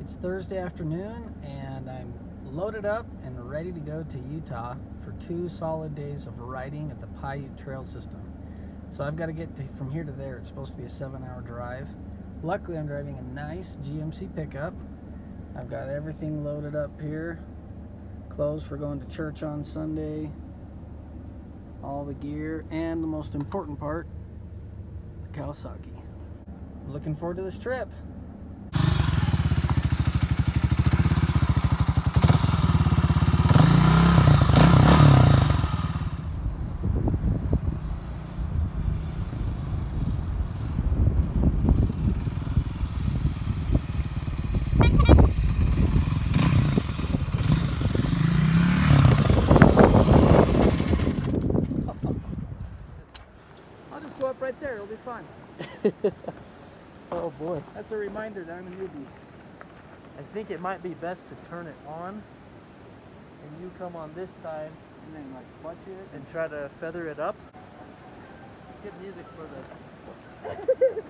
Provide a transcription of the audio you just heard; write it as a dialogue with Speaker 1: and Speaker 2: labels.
Speaker 1: It's Thursday afternoon and I'm loaded up and ready to go to Utah for 2 solid days of riding at the Paiute Trail System. So I've got to get from here to there. It's supposed to be a 7-hour drive. Luckily I'm driving a nice GMC pickup. I've got everything loaded up here. Clothes for going to church on Sunday. All the gear and the most important part, the Kawasaki. Looking forward to this trip. I'll just go up right there, it'll be fun.
Speaker 2: Oh boy.
Speaker 1: That's a reminder that I'm a newbie.
Speaker 2: I think it might be best to turn it on and you come on this side
Speaker 1: And then like clutch it.
Speaker 2: and try to feather it up. Good music for the